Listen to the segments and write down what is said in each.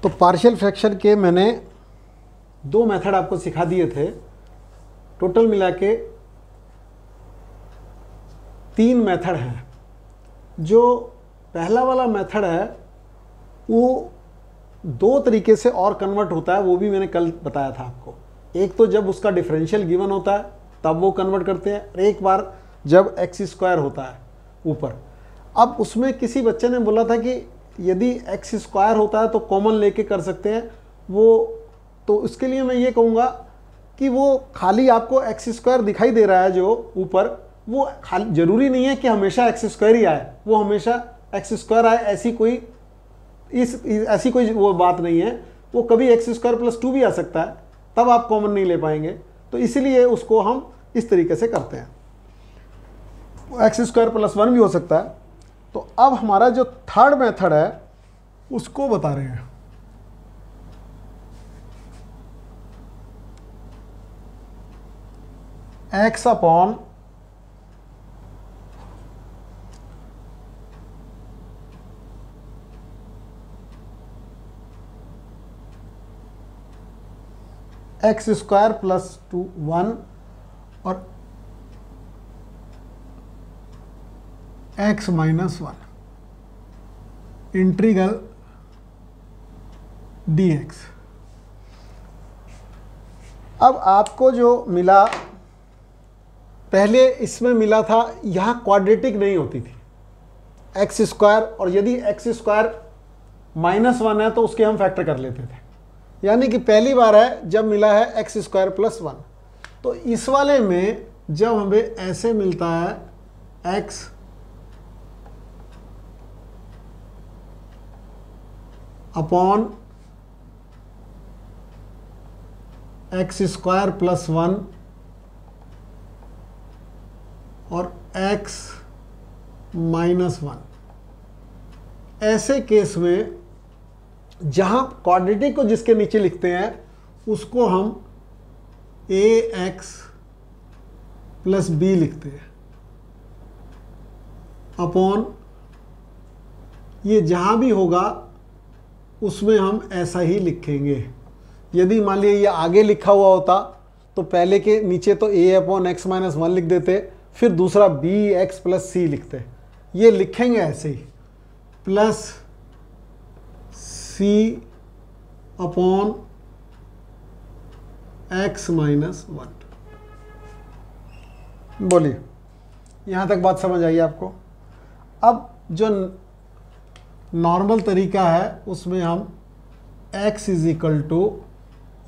तो partial fraction के मैंने 2 मेथड आपको सिखा दिए थे, टोटल मिला के 3 मेथड हैं। जो पहला वाला मेथड है वो 2 तरीके से और कन्वर्ट होता है, वो भी मैंने कल बताया था आपको। एक तो जब उसका डिफरेंशियल गिवन होता है तब वो कन्वर्ट करते हैं, और एक बार जब एक्स स्क्वायर होता है ऊपर। अब उसमें किसी बच्चे ने बोला था कि यदि एक्स स्क्वायर होता है तो कॉमन लेके कर सकते हैं वो, तो उसके लिए मैं ये कहूँगा कि वो खाली आपको एक्स स्क्वायर दिखाई दे रहा है जो ऊपर, वो खाली ज़रूरी नहीं है कि हमेशा एक्स स्क्वायर ही आए, वो हमेशा एक्स स्क्वायर आए ऐसी कोई वो बात नहीं है। वो कभी एक्स स्क्वायर प्लस 2 भी आ सकता है, तब आप कॉमन नहीं ले पाएंगे। तो इसलिए उसको हम इस तरीके से करते हैं, एक्स स्क्वायर प्लस 1 भी हो सकता है। तो अब हमारा जो थर्ड मेथड है उसको बता रहे हैं। X upon x square plus 2 1 और एक्स माइनस 1 इंटीग्रल dx। अब आपको जो मिला, पहले इसमें मिला था यहाँ क्वाड्रेटिक नहीं होती थी एक्स स्क्वायर, और यदि एक्स स्क्वायर -1 है तो उसके हम फैक्टर कर लेते थे। यानी कि पहली बार है जब मिला है एक्स स्क्वायर प्लस 1। तो इस वाले में जब हमें ऐसे मिलता है x upon x square plus 1 और एक्स माइनस 1, ऐसे केस में जहां क्वाड्रेटिक को जिसके नीचे लिखते हैं उसको हम ए एक्स प्लस बी लिखते हैं अपॉन, ये जहां भी होगा उसमें हम ऐसा ही लिखेंगे। यदि मान लिया ये आगे लिखा हुआ होता तो पहले के नीचे तो ए अपॉन एक्स माइनस 1 लिख देते, फिर दूसरा बी एक्स प्लस सी लिखते। ये लिखेंगे ऐसे ही, प्लस सी अपॉन एक्स माइनस 1। बोलिए, यहाँ तक बात समझ आई आपको? अब जो नॉर्मल तरीका है उसमें हम x इज इक्वल टू,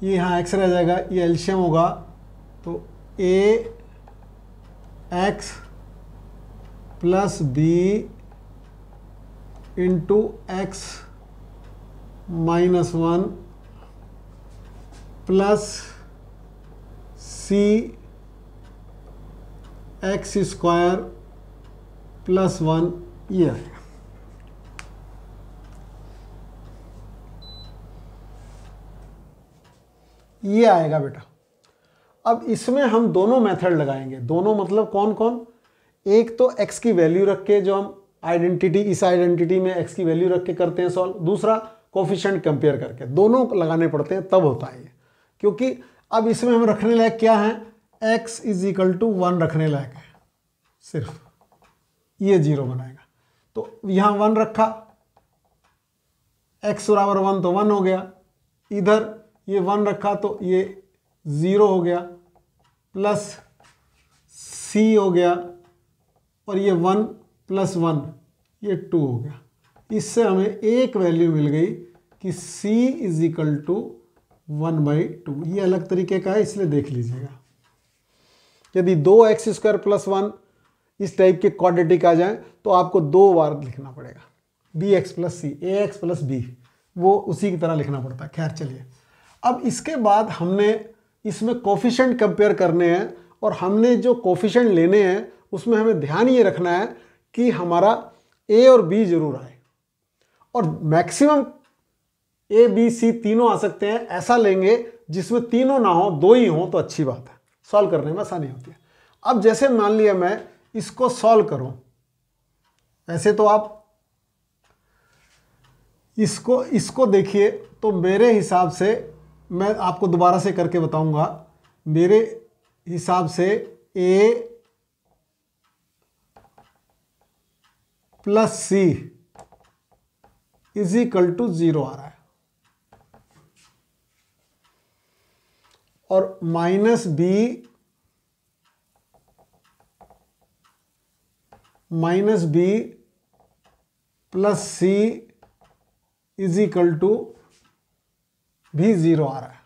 ये यहाँ x रह जाएगा, ये एल्शियम होगा तो a x plus B into X minus 1 plus C X square plus 1, ये आएगा। ये आएगा बेटा। अब इसमें हम दोनों मेथड लगाएंगे, दोनों मतलब कौन कौन? एक तो x की वैल्यू रख के जो हम आइडेंटिटी, इस आइडेंटिटी में x की वैल्यू रख के करते हैं सॉल्व, दूसरा कोफिशिएंट कंपेयर करके, दोनों लगाने पड़ते हैं तब होता है ये। क्योंकि अब इसमें हम रखने लायक क्या है, x इज इक्वल टू 1 रखने लायक है, सिर्फ ये 0 बनाएगा। तो यहाँ 1 रखा, x बराबर 1 तो 1 हो गया, इधर ये 1 रखा तो ये 0 हो गया, प्लस c हो गया, और ये 1 प्लस 1 ये 2 हो गया। इससे हमें एक वैल्यू मिल गई कि c इज इक्वल टू 1/2। ये अलग तरीके का है इसलिए देख लीजिएगा। यदि 2x स्क्वायर प्लस 1 इस टाइप के क्वाड्रेटिक आ जाए तो आपको 2 बार लिखना पड़ेगा, bx प्लस सी, ax प्लस बी, वो उसी की तरह लिखना पड़ता है। खैर चलिए, अब इसके बाद हमने इसमें कोफिशिएंट कंपेयर करने हैं, और हमने जो कोफिशिएंट लेने हैं उसमें हमें ध्यान ये रखना है कि हमारा a और b जरूर आए, और मैक्सिमम a b c तीनों आ सकते हैं। ऐसा लेंगे जिसमें तीनों ना हो, 2 ही हो तो अच्छी बात है, सॉल्व करने में आसानी होती है। अब जैसे मान लिया मैं इसको सॉल्व करूं, ऐसे तो आप इसको इसको देखिए तो मेरे हिसाब से, मैं आपको दोबारा से करके बताऊंगा, मेरे हिसाब से a plus C is equal to 0 आ रहा है, और minus B plus C is equal to भी 0 आ रहा है।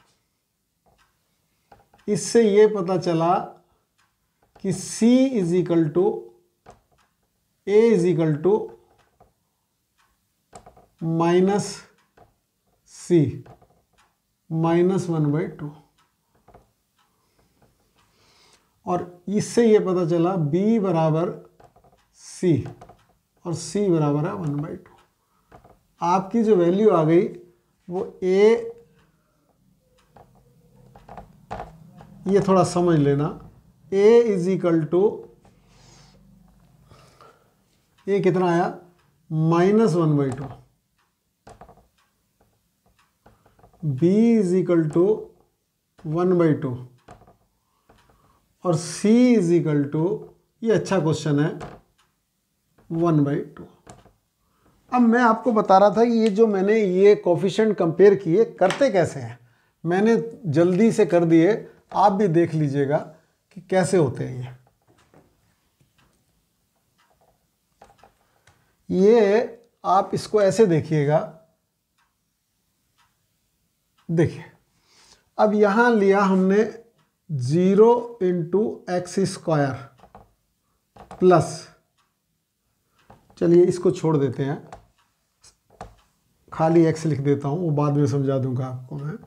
इससे ये पता चला कि C is equal to A is equal to minus C -1/2, और इससे ये पता चला B बराबर C और C बराबर है 1/2। आपकी जो वैल्यू आ गई वो A, ये थोड़ा समझ लेना, A इज इक्वल टू, ये कितना आया -1/2, B इज इक्वल टू 1/2 और C इज इक्वल टू, ये अच्छा क्वेश्चन है, 1/2। अब मैं आपको बता रहा था कि ये जो मैंने ये कोफिशिएंट कंपेयर किए करते कैसे हैं, मैंने जल्दी से कर दिए, आप भी देख लीजिएगा कि कैसे होते हैं ये आप इसको ऐसे देखिएगा। देखिए अब यहां लिया हमने 0 × x² प्लस, चलिए इसको छोड़ देते हैं, खाली x लिख देता हूं, वो बाद में समझा दूंगा आपको मैं,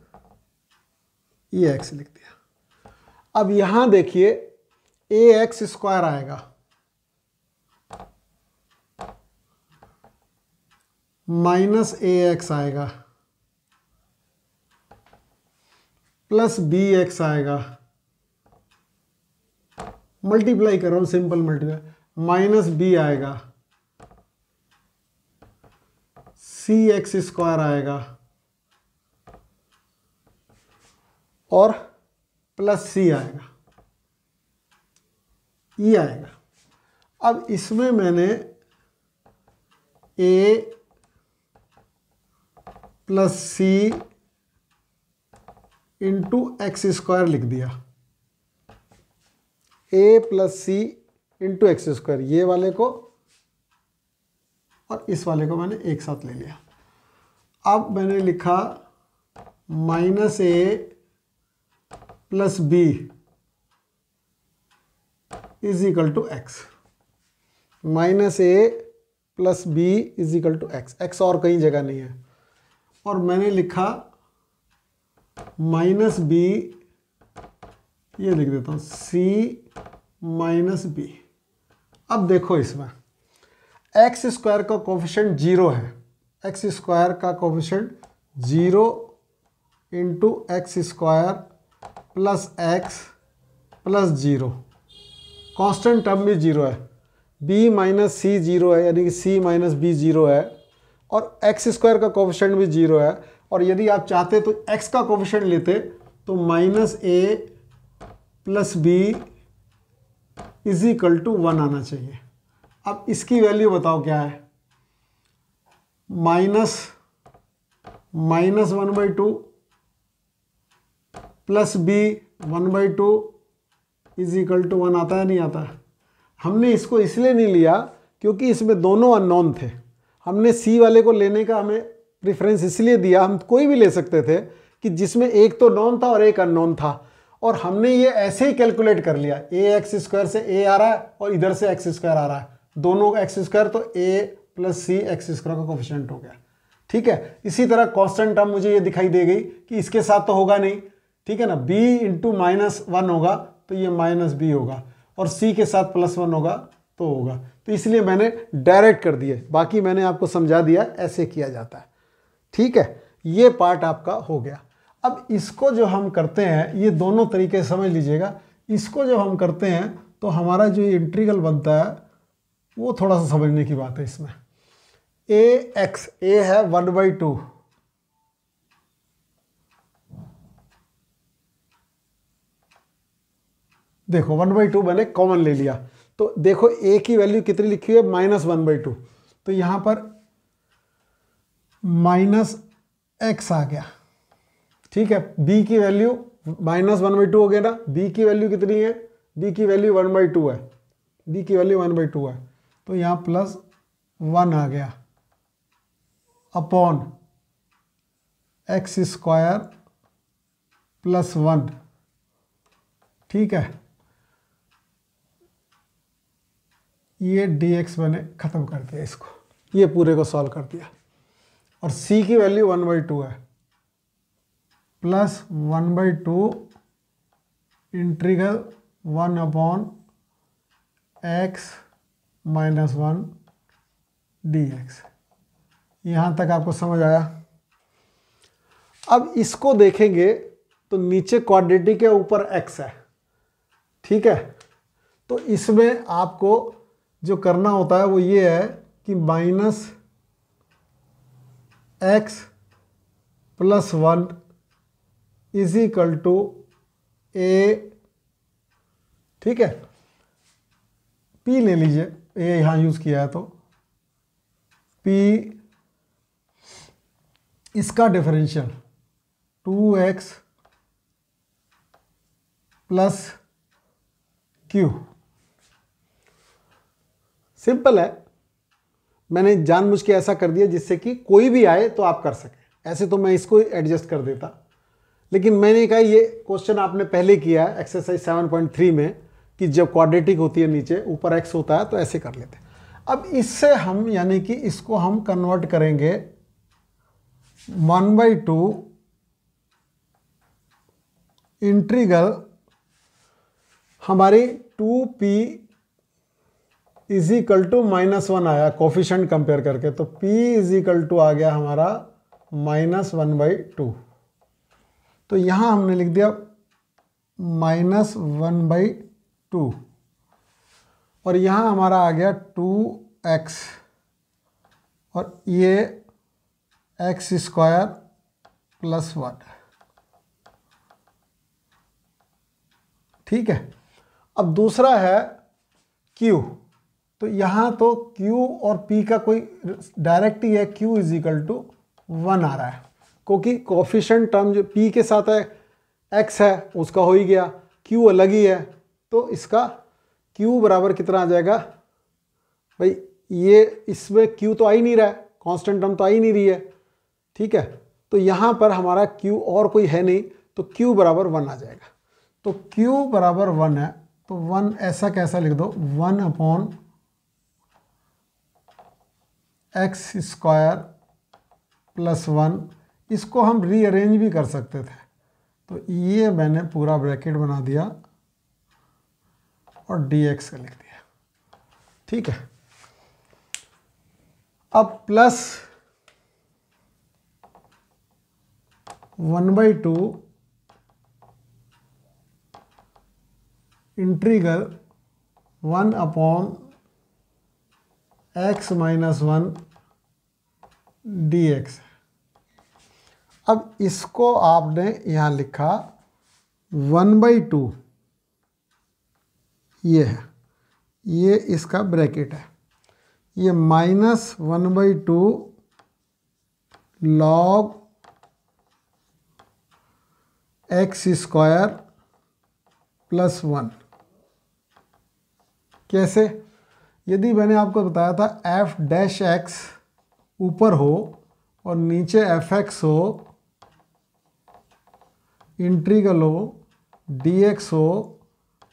ये x लिख दिया। अब यहां देखिए ax² आएगा -ax आएगा प्लस bx आएगा, मल्टीप्लाई कर रहा हूं, सिंपल मल्टीप्लाई, -b आएगा, cx² आएगा और प्लस c आएगा, ये आएगा। अब इसमें मैंने a plus c into x² लिख दिया, a plus c into x², ये वाले को और इस वाले को मैंने एक साथ ले लिया। अब मैंने लिखा -a plus b is equal to x, -a plus b is equal to x, x और कहीं जगह नहीं है, और मैंने लिखा -b, ये लिख देता हूं c -b। अब देखो इसमें x² का कोफिशिएंट 0 है, x² का coefficient 0 × x² plus x plus 0, constant term भी 0 है, b - c 0 है, यानी कि c - b 0 है, और x² का कोफिशिएंट भी 0 है, और यदि आप चाहते तो x का कोफिशिएंट लेते तो -a plus b is equal to 1 आना चाहिए। अब इसकी वैल्यू बताओ क्या है, -1/2 plus b 1/2 is equal to 1 आता है, नहीं आता? हमने इसको इसलिए नहीं लिया क्योंकि इसमें दोनों अननोन थे, हमने c वाले को लेने का हमें प्रेफरेंस इसलिए दिया, हम कोई भी ले सकते थे कि जिसमें एक तो नॉन था और एक अननोन था, और हमने ये ऐसे ही कैलकुलेट कर लिया, ax² से a आ रहा है और इधर से x² आ रहा है, दोनों x² तो a प्लस c x² का कोफिशिएंट हो गया। ठीक है, इसी तरह कांस्टेंट टर्म मुझे ये दिखाई दे गई कि इसके साथ तो होगा नहीं, ठीक है ना, b इंटू -1 होगा तो ये -b होगा, और c के साथ +1 होगा तो होगा, तो इसलिए मैंने डायरेक्ट कर दिए, बाकी मैंने आपको समझा दिया ऐसे किया जाता है। ठीक है, ये पार्ट आपका हो गया। अब इसको जो हम करते हैं, ये दोनों तरीके समझ लीजिएगा, इसको जब हम करते हैं तो हमारा जो इंटीग्रल बनता है वो थोड़ा सा समझने की बात है। इसमें ए एक्स, ए है 1/2, देखो 1/2 मैंने कॉमन ले लिया, तो देखो ए की वैल्यू कितनी लिखी है, -1/2, तो यहां पर -x आ गया। ठीक है, b की वैल्यू -1/2 हो गया ना, b की वैल्यू कितनी है, b की वैल्यू 1/2 है, b की वैल्यू 1/2 है, तो यहां +1 आ गया अपॉन x² + 1। ठीक है, ये dx मैंने खत्म कर दिया इसको, ये पूरे को सॉल्व कर दिया, और c की वैल्यू 1/2 है, +1/2 इंटीग्रल 1/x - 1 dx। यहां तक आपको समझ आया। अब इसको देखेंगे तो नीचे क्वाड्रेटिक है, ऊपर x है। ठीक है, तो इसमें आपको जो करना होता है वो ये है कि -x + 1 = a। ठीक है, p ले लीजिए, a यहां यूज किया है तो p, इसका डिफरेंशियल 2x + q। सिंपल है, मैंने जानबूझ के ऐसा कर दिया जिससे कि कोई भी आए तो आप कर सकें। ऐसे तो मैं इसको एडजस्ट कर देता, लेकिन मैंने कहा ये क्वेश्चन आपने पहले किया है एक्सरसाइज 7.3 में कि जब क्वाड्रेटिक होती है नीचे ऊपर x होता है तो ऐसे कर लेते हैं। अब इससे हम यानी कि इसको हम कन्वर्ट करेंगे 1/2 इंटीग्रल हमारी 2p = -1 आया कोफिशिएंट कंपेयर करके, तो p = आ गया हमारा -1/2। तो यहां हमने लिख दिया -1/2, और यहां हमारा आ गया 2x, और ये x² + 1। ठीक है, अब दूसरा है q, तो यहां तो q और p का कोई डायरेक्ट ही है, q = 1 आ रहा है, क्योंकि कोफिशिएंट टर्म जो p के साथ है x है उसका हो ही गया, q अलग ही है, तो इसका q बराबर कितना आ जाएगा भाई, ये इसमें q तो आ ही नहीं रहा है, कांस्टेंट टर्म तो आ ही नहीं रही है। ठीक है, तो यहां पर हमारा q और कोई है नहीं, तो q = 1 आ जाएगा। तो q = 1 है, तो 1 ऐसा कैसा लिख दो, 1/x² + 1। इसको हम रीअरेंज भी कर सकते थे, तो ये मैंने पूरा ब्रैकेट बना दिया और dx का लिख दिया। ठीक है, अब प्लस 1/2 इंटीग्रल 1/x - 1 dx। अब इसको आपने यहां लिखा 1/2, ये है, ये इसका ब्रैकेट है, ये -1/2 log x² + 1। कैसे, यदि मैंने आपको बताया था f' ऊपर हो और नीचे fx हो, इंटीग्रल हो, dx हो,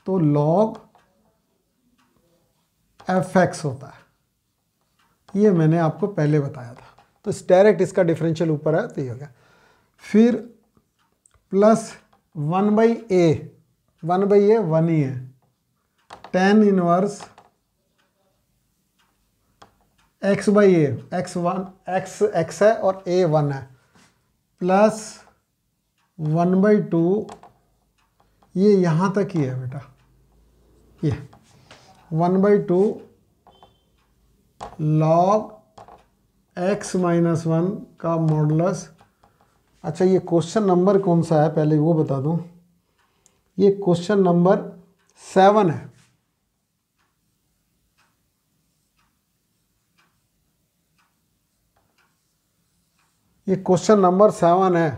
तो log fx होता है, ये मैंने आपको पहले बताया था। तो डायरेक्ट इसका डिफरेंशियल ऊपर है, तो ये हो गया। फिर प्लस 1/a, 1/a 1 ही है, tan इनवर्स x/a, x है और a 1 है, प्लस 1/2, ये यहाँ तक ही है बेटा, ये 1/2 log x माइनस 1 का मॉडुलस। अच्छा, ये क्वेश्चन नंबर कौन सा है पहले वो बता दूं। ये क्वेश्चन नंबर 7 है। ये क्वेश्चन नंबर 7 है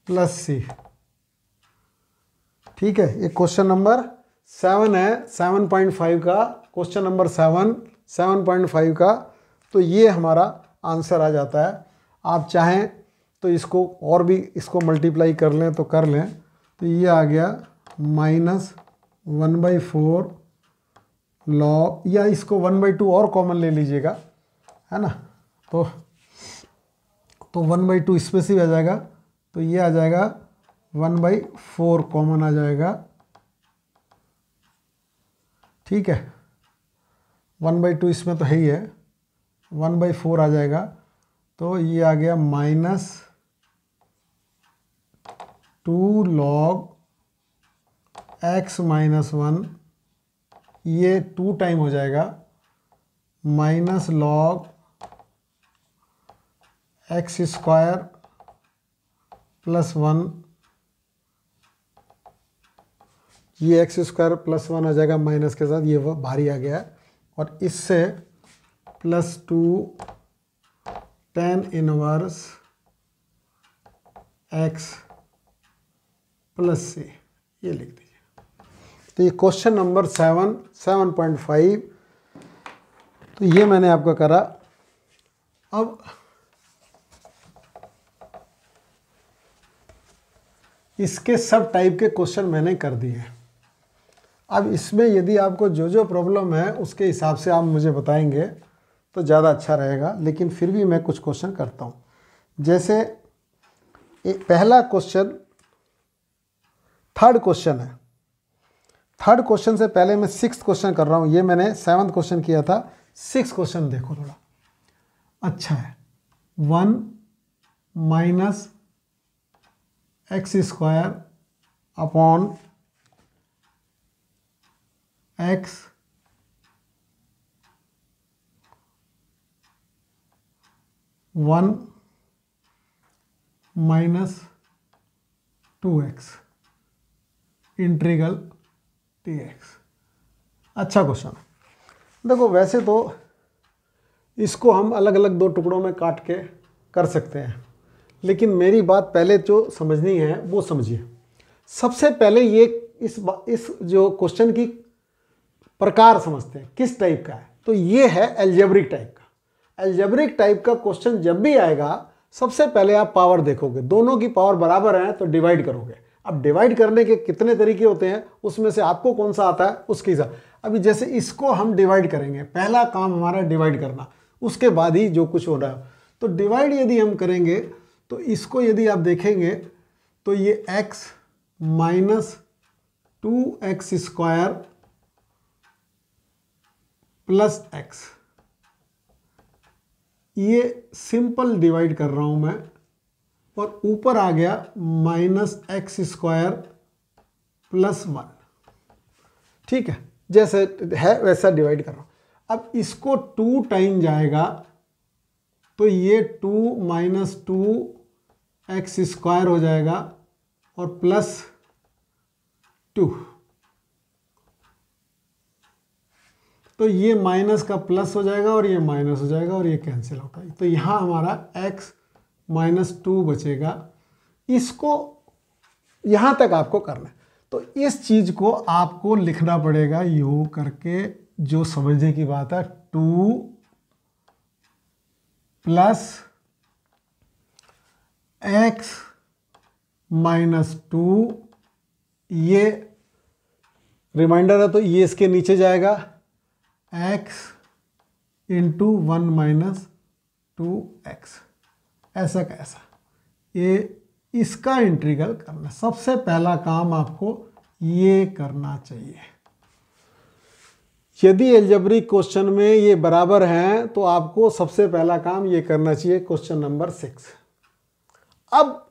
प्लस सी। ठीक है, ये क्वेश्चन नंबर 7 है, 7.5 का क्वेश्चन नंबर 7.5 का। तो ये हमारा आंसर आ जाता है। आप चाहें तो इसको और भी इसको मल्टीप्लाई कर लें तो कर लें। तो ये आ गया -1/4 लॉग, या इसको 1/2 और कॉमन ले लीजिएगा, है ना। तो 1/2 इसमें से भी आ जाएगा। तो ये आ जाएगा 1/4 कॉमन आ जाएगा। ठीक है, 1/2 इसमें तो है ही है, 1/4 आ जाएगा। तो ये आ गया -2 लॉग x माइनस 1, ये 2 टाइम हो जाएगा, minus log x square plus 1, ये x स्क्वायर प्लस 1 आ जाएगा माइनस के साथ, ये वो भारी आ गया है। और इससे +2 tan inverse x plus c, ये लिख दीजिए। तो ये क्वेश्चन नंबर 7.5, तो ये मैंने आपका करा। अब इसके सब टाइप के क्वेश्चन मैंने कर दिए। अब इसमें यदि आपको जो जो प्रॉब्लम है उसके हिसाब से आप मुझे बताएंगे तो ज़्यादा अच्छा रहेगा, लेकिन फिर भी मैं कुछ क्वेश्चन करता हूँ। जैसे पहला क्वेश्चन, थर्ड क्वेश्चन है। थर्ड क्वेश्चन से पहले मैं 6th क्वेश्चन कर रहा हूँ। ये मैंने 7th क्वेश्चन किया था। 6th क्वेश्चन देखो थोड़ा अच्छा है। 1 minus x square upon x one minus 2x integral dx। अच्छा क्वेश्चन है। देखो वैसे तो इसको हम अलग अलग 2 टुकड़ों में काट के कर सकते हैं, लेकिन मेरी बात पहले जो समझनी है वो समझिए। सबसे पहले ये इस जो क्वेश्चन की प्रकार समझते हैं किस टाइप का है। तो ये है एल्जेब्रिक टाइप का। एल्जेब्रिक टाइप का क्वेश्चन जब भी आएगा सबसे पहले आप पावर देखोगे, दोनों की पावर बराबर है तो डिवाइड करोगे। अब डिवाइड करने के कितने तरीके होते हैं, उसमें से आपको कौन सा आता है उसके हिसाब। अभी जैसे इसको हम डिवाइड करेंगे, पहला काम हमारा डिवाइड करना, उसके बाद ही जो कुछ हो रहा है। तो डिवाइड यदि हम करेंगे तो इसको यदि आप देखेंगे तो ये x minus 2x square plus x, ये सिंपल डिवाइड कर रहा हूं मैं, और ऊपर आ गया माइनस x स्क्वायर प्लस 1। ठीक है, जैसे है वैसा डिवाइड कर रहा हूं। अब इसको 2 टाइम जाएगा तो ये 2 माइनस 2x स्क्वायर हो जाएगा और प्लस 2। तो ये माइनस का प्लस हो जाएगा और ये माइनस हो जाएगा और ये कैंसिल होगा। तो यहाँ हमारा x माइनस 2 बचेगा। इसको यहाँ तक आपको करना है। तो इस चीज़ को आपको लिखना पड़ेगा यूँ करके, जो समझने की बात है। 2 प्लस x माइनस 2, ये रिमाइंडर है तो ये इसके नीचे जाएगा, x इंटू 1 माइनस 2x, ऐसा कैसा, ये इसका इंटीग्रल करना। सबसे पहला काम आपको ये करना चाहिए। यदि एल्जेब्रिक क्वेश्चन में ये बराबर हैं तो आपको सबसे पहला काम ये करना चाहिए। Question number 6। अब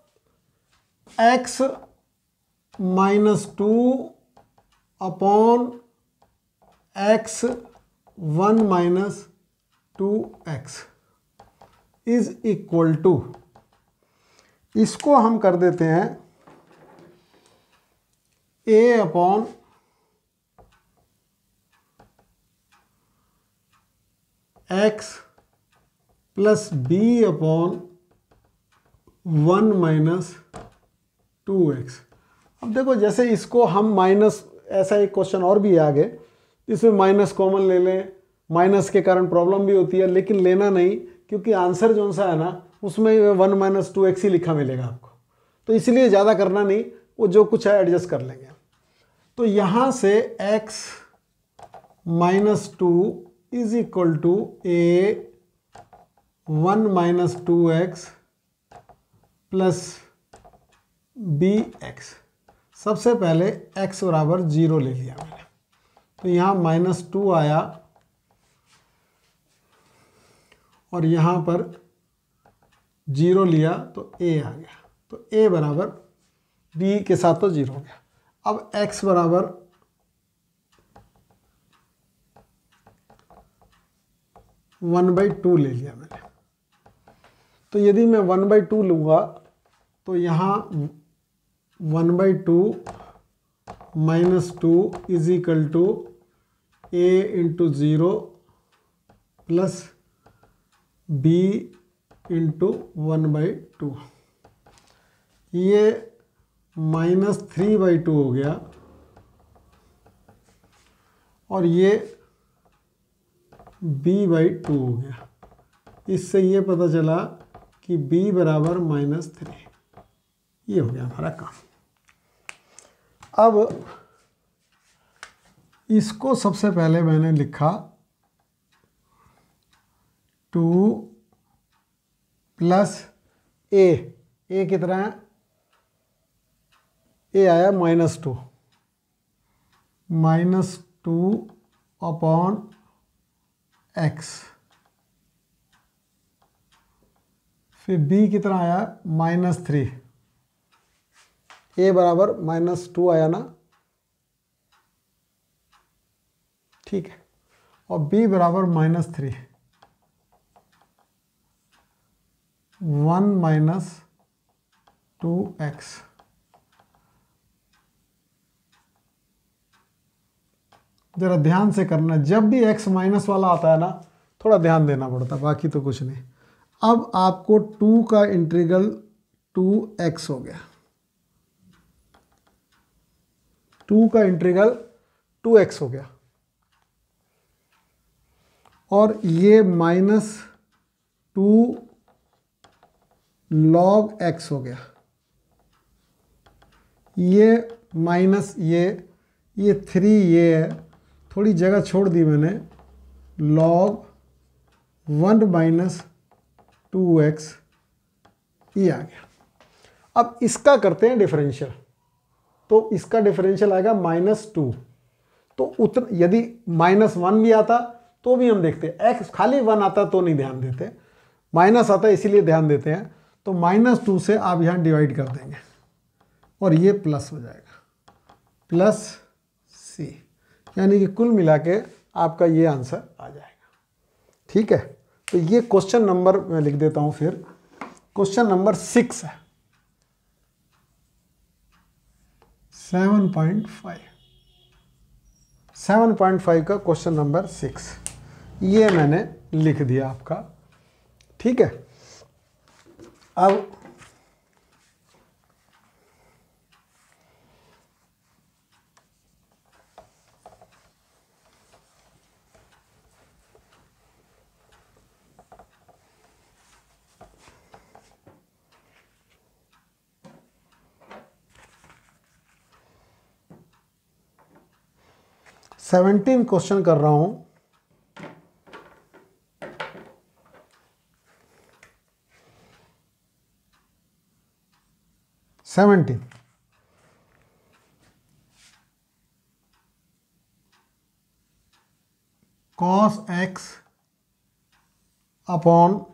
x minus 2 upon x 1 minus 2x, is equal to, इसको हम कर देते हैं a upon x plus B upon 1 minus 2x। अब देखो जैसे इसको हम माइनस, ऐसा एक क्वेश्चन और भी है आगे, इसमें माइनस कॉमन ले लें, माइनस के कारण प्रॉब्लम भी होती है, लेकिन लेना नहीं, क्योंकि आंसर जो सा है ना उसमें 1 माइनस 2x ही लिखा मिलेगा आपको, तो इसलिए ज़्यादा करना नहीं, वो जो कुछ है एडजस्ट कर लेंगे। तो यहाँ से x minus 2 is equal to a 1 minus 2x plus B X. सबसे पहले x बराबर 0 ले लिया मैंने, तो यहाँ माइनस 2 आया और यहाँ पर 0 लिया तो a आ गया, तो a बराबर b के साथ तो 0 हो गया। अब x बराबर 1/2 ले लिया मैंने, तो यदि मैं 1/2 लूँगा तो यहाँ 1/2 minus 2 is equal to a into 0 plus b into 1/2, ये माइनस 3/2 हो गया और ये b/2 हो गया। इससे ये पता चला कि b बराबर -3, ये हो गया हमारा काम। अब इसको सबसे पहले मैंने लिखा 2 प्लस a कितना है, a आया -2, -2 अपॉन x, फिर b कितना आया -3, a बराबर -2 आया ना, ठीक है, और b बराबर -3, 1 माइनस 2x। जरा ध्यान से करना, जब भी x माइनस वाला आता है ना थोड़ा ध्यान देना पड़ता है, बाकी तो कुछ नहीं। अब आपको 2 का इंटीग्रल 2x हो गया, 2 का इंटीग्रल 2x हो गया, और ये -2 log x हो गया, ये माइनस ये 3 ये है, थोड़ी जगह छोड़ दी मैंने, log 1 माइनस 2x, ये आ गया। अब इसका करते हैं डिफरेंशियल, तो इसका डिफरेंशियल आएगा -2, तो यदि -1 भी आता तो भी हम देखते, x खाली 1 आता तो नहीं ध्यान देते, माइनस आता है इसीलिए ध्यान देते हैं। तो -2 से आप यहाँ डिवाइड कर देंगे और ये प्लस हो जाएगा, प्लस c, यानी कि कुल मिला के आपका ये आंसर आ जाएगा। ठीक है, तो ये क्वेश्चन नंबर मैं लिख देता हूँ, फिर क्वेश्चन नंबर 6 है, 7.5 का क्वेश्चन नंबर 6, ये मैंने लिख दिया आपका। ठीक है, अब सेवनटीन क्वेश्चन कर रहा हूं। Seventeen, cos x upon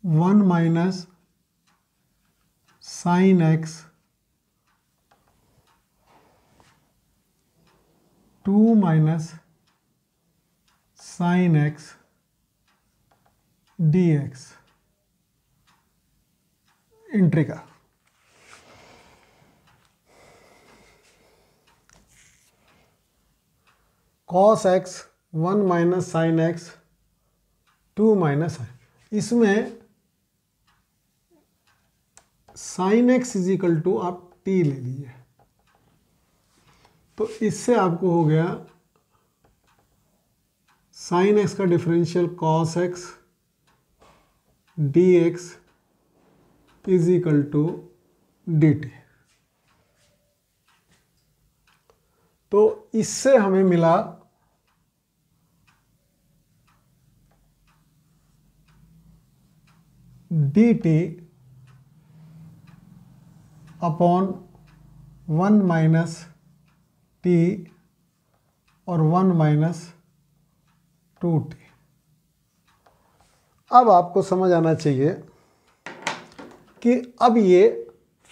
1 minus sin x 2 minus sin x dx इंट्रिका। cos x 1 minus sine x 2 minus sine, इसमें sine x is equal to आप t ले लीजिए, तो इससे आपको हो गया साइन x का differential cos x dx is equal to dt। तो इससे हमें मिला dt अपॉन 1 माइनस t और 1 माइनस 2t। अब आपको समझ आना चाहिए कि अब ये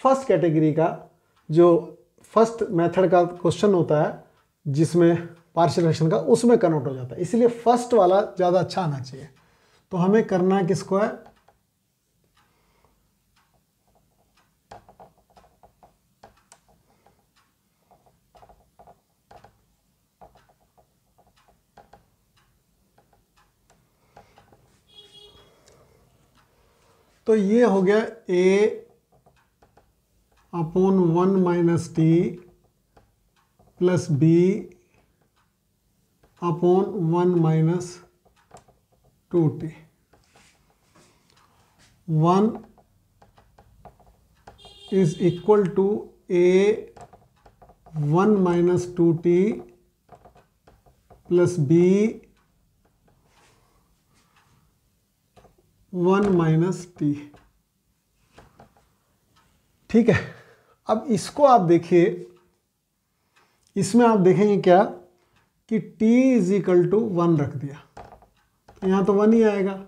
फर्स्ट कैटेगरी का जो फर्स्ट मेथड का क्वेश्चन होता है जिसमें पार्शियल फ्रैक्शन का, उसमें कन्वर्ट हो जाता है, इसलिए फर्स्ट वाला ज़्यादा अच्छा आना चाहिए। तो हमें करना किसको है, तो ये हो गया a upon 1 minus T plus b upon 1 minus 2t। 1 is equal to a 1 minus 2t plus b 1 minus T. ठीक है, अब इसको आप देखिए, इसमें आप देखेंगे क्या कि t इज इक्वल टू 1 रख दिया, तो यहाँ तो 1 ही आएगा।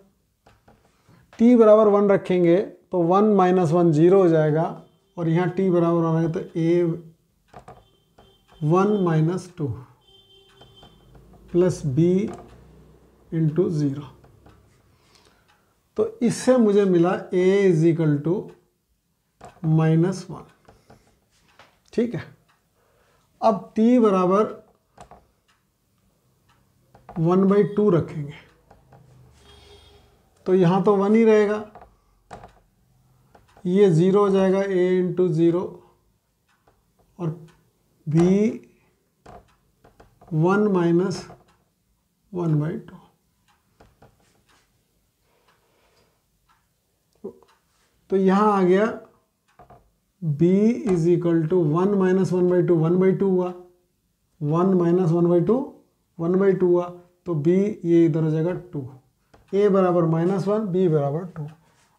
t बराबर 1 रखेंगे तो 1 माइनस 1 0 हो जाएगा, और यहाँ t बराबर आएगा तो a 1 minus 2 plus b into 0। तो इससे मुझे मिला a इज इक्वल टू -1। ठीक है, अब t बराबर 1/2 रखेंगे, तो यहाँ तो 1 ही रहेगा, ये 0 हो जाएगा, a इंटू 0 और b 1 माइनस 1/2। तो यहाँ आ गया b is equal to 1 minus 1/2, 1/2 हुआ, 1 माइनस 1/2 1/2 हुआ, तो b ये इधर हो जाएगा 2, a बराबर -1, b बराबर 2।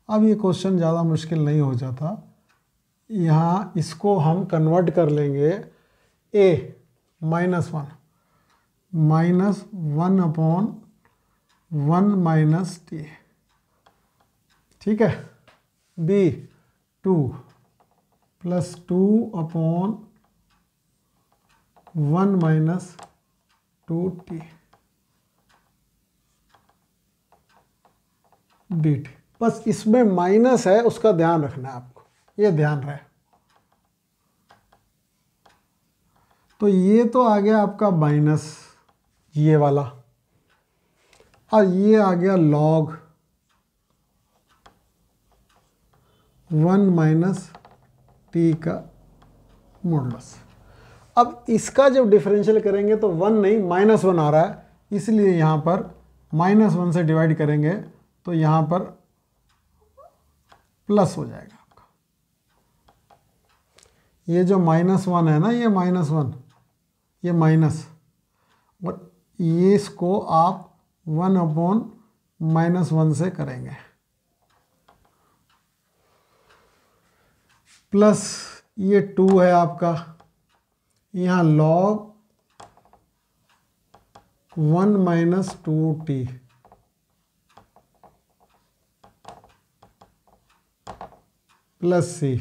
अब ये क्वेश्चन ज़्यादा मुश्किल नहीं हो जाता, यहाँ इसको हम कन्वर्ट कर लेंगे a -1 अपॉन 1 माइनस टी। ठीक है, b 2 plus 2 upon 1 minus 2t dt। बस इसमें माइनस है, उसका ध्यान रखना है आपको, ये ध्यान रहे। तो ये तो आ गया आपका माइनस ये वाला, और ये आ गया लॉग 1 माइनस टी का मॉडुलस। अब इसका जब डिफरेंशियल करेंगे तो 1 नहीं -1 आ रहा है, इसलिए यहाँ पर -1 से डिवाइड करेंगे तो यहाँ पर प्लस हो जाएगा आपका। ये जो -1 है ना, ये -1, ये माइनस, और ये इसको आप 1 अपॉन -1 से करेंगे, प्लस ये 2 है आपका, यहाँ log 1 minus 2t plus c,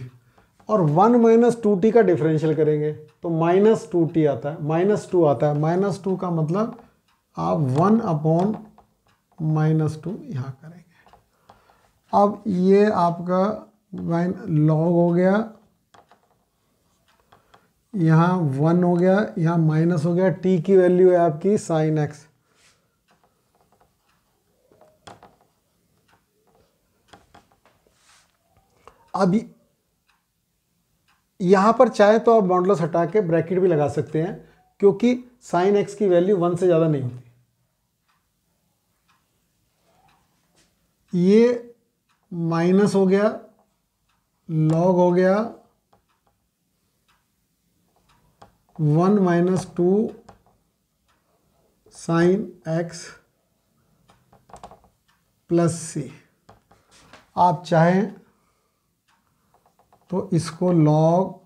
और 1 माइनस 2t का डिफरेंशियल करेंगे तो -2t आता है, -2 आता है। -2 का मतलब आप 1 अपॉन -2 यहाँ करेंगे। अब ये आपका लॉग हो गया, यहाँ 1 हो गया, यहाँ माइनस हो गया, t की वैल्यू है आपकी साइन x। अब यहाँ पर चाहे तो आप मॉडुलस हटा के ब्रैकेट भी लगा सकते हैं, क्योंकि साइन x की वैल्यू 1 से ज़्यादा नहीं होती। ये माइनस हो गया, लॉग हो गया 1 minus 2 sine x plus c। आप चाहें तो इसको लॉग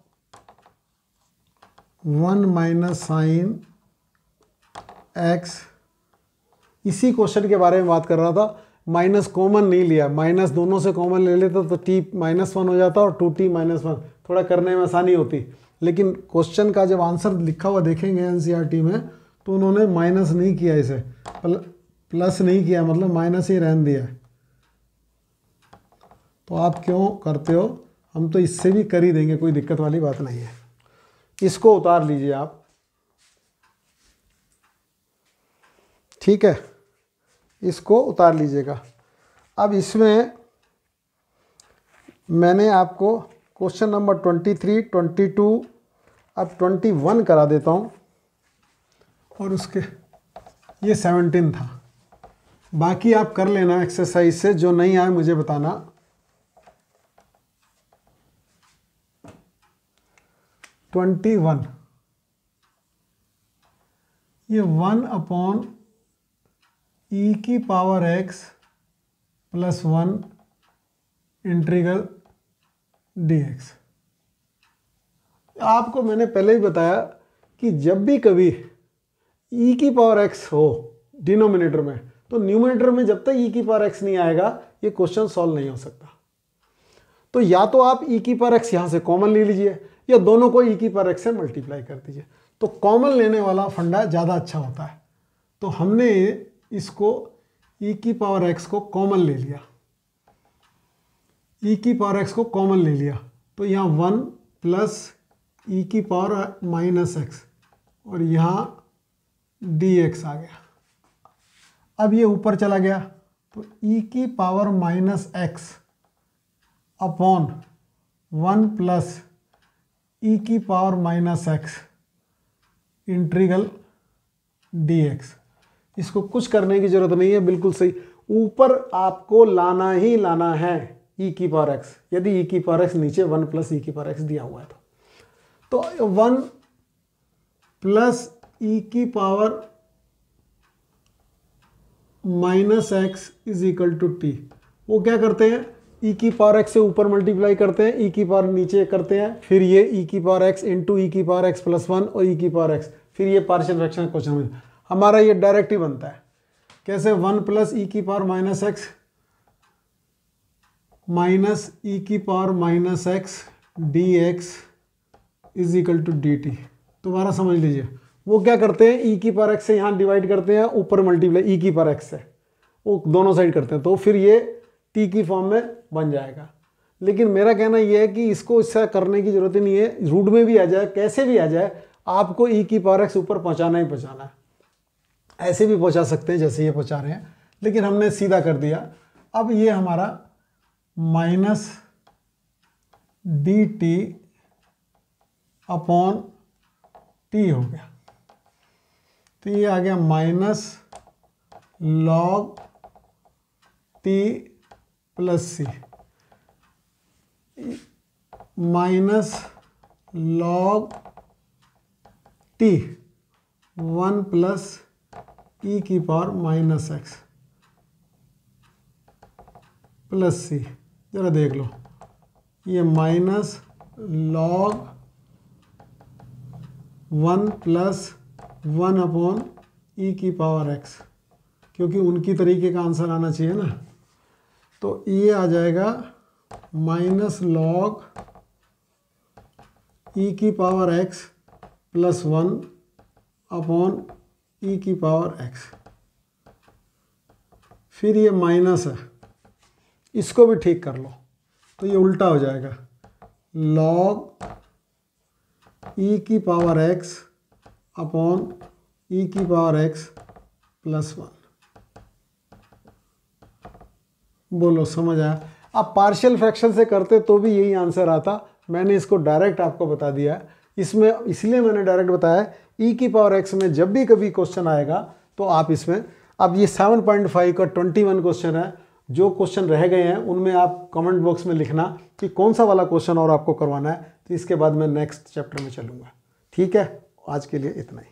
1 माइनस साइन x, इसी क्वेश्चन के बारे में बात कर रहा था। माइनस कॉमन नहीं लिया, माइनस दोनों से कॉमन ले लेता तो t -1 हो जाता और 2t -1, थोड़ा करने में आसानी होती। लेकिन क्वेश्चन का जब आंसर लिखा हुआ देखेंगे एनसीईआरटी में, तो उन्होंने माइनस नहीं किया, इसे प्लस नहीं किया, मतलब माइनस ही रहने दिया। तो आप क्यों करते हो, हम तो इससे भी कर ही देंगे, कोई दिक्कत वाली बात नहीं है। इसको उतार लीजिए आप, ठीक है, इसको उतार लीजिएगा। अब इसमें मैंने आपको क्वेश्चन नंबर 23, 22, अब 21 करा देता हूँ, और उसके ये 17 था। बाकी आप कर लेना एक्सरसाइज से, जो नहीं आए मुझे बताना। 21, ये 1 अपॉन e की power x plus 1 integral dx। आपको मैंने पहले ही बताया कि जब भी कभी e की पावर x हो डिनोमिनेटर में, तो न्यूमिनेटर में जब तक e की पावर x नहीं आएगा ये क्वेश्चन सॉल्व नहीं हो सकता। तो या तो आप e की पावर x यहाँ से कॉमन ले लीजिए, या दोनों को e की पावर x से मल्टीप्लाई कर दीजिए। तो कॉमन लेने वाला फंडा ज़्यादा अच्छा होता है। तो हमने इसको e की पावर x को कॉमन ले लिया, e की पावर x को कॉमन ले लिया, तो यहाँ 1 प्लस e की पावर माइनस x, और यहाँ dx आ गया। अब ये ऊपर चला गया, तो e की power minus x upon 1 plus e की power minus x integral dx। इसको कुछ करने की जरूरत नहीं है, बिल्कुल सही। ऊपर आपको लाना ही लाना है e की पावर x, यदि e की पावर x नीचे 1 प्लस e की पावर x दिया हुआ है तो 1 प्लस e की power minus x is equal to t। वो क्या करते हैं, e की पावर x से ऊपर मल्टीप्लाई करते हैं, e की पावर नीचे करते हैं, फिर ये e की पावर x इंटू e की पावर x प्लस 1 और e की पावर x, फिर ये पार्शियल फ्रैक्शन क्वेश्चन में हमारा ये डायरेक्ट ही बनता है। कैसे, 1 प्लस ई की power minus X minus E की power minus X D X is equal to D T. दोबारा समझ लीजिए, वो क्या करते हैं, ई की पावर एक्स से यहाँ डिवाइड करते हैं, ऊपर मल्टीप्लाई ई की पावर एक्स से, वो दोनों साइड करते हैं, तो फिर ये टी की फॉर्म में बन जाएगा। लेकिन मेरा कहना यह है कि इसको इससे करने की जरूरत ही नहीं है, रूट में भी आ जाए, कैसे भी आ जाए, आपको ई की पावर एक्स ऊपर पहुँचाना ही पहुँचाना है। ऐसे भी पहुँचा सकते हैं जैसे ये पहुँचा रहे हैं, लेकिन हमने सीधा कर दिया। अब ये हमारा minus D T upon T हो गया, तो ये आ गया माइनस लॉग टी प्लस सी minus log T 1 plus E की पावर माइनस एक्स प्लस सी। जरा देख लो, ये माइनस लॉग 1 प्लस 1 अपॉन ई की पावर एक्स, क्योंकि उनकी तरीके का आंसर आना चाहिए ना, तो ये आ जाएगा माइनस लॉग ई की पावर एक्स प्लस 1 अपॉन ई की पावर एक्स। फिर ये माइनस है, इसको भी ठीक कर लो तो ये उल्टा हो जाएगा, log e की पावर x अपॉन e की पावर x प्लस 1। बोलो समझ आया? आप पार्शियल फ्रैक्शन से करते तो भी यही आंसर आता, मैंने इसको डायरेक्ट आपको बता दिया है। इसमें इसलिए मैंने डायरेक्ट बताया e की पावर x में जब भी कभी क्वेश्चन आएगा तो आप इसमें, अब ये 7.5 का 21 क्वेश्चन है, जो क्वेश्चन रह गए हैं उनमें आप कमेंट बॉक्स में लिखना कि कौन सा वाला क्वेश्चन और आपको करवाना है, तो इसके बाद मैं नेक्स्ट चैप्टर में चलूँगा। ठीक है, आज के लिए इतना ही।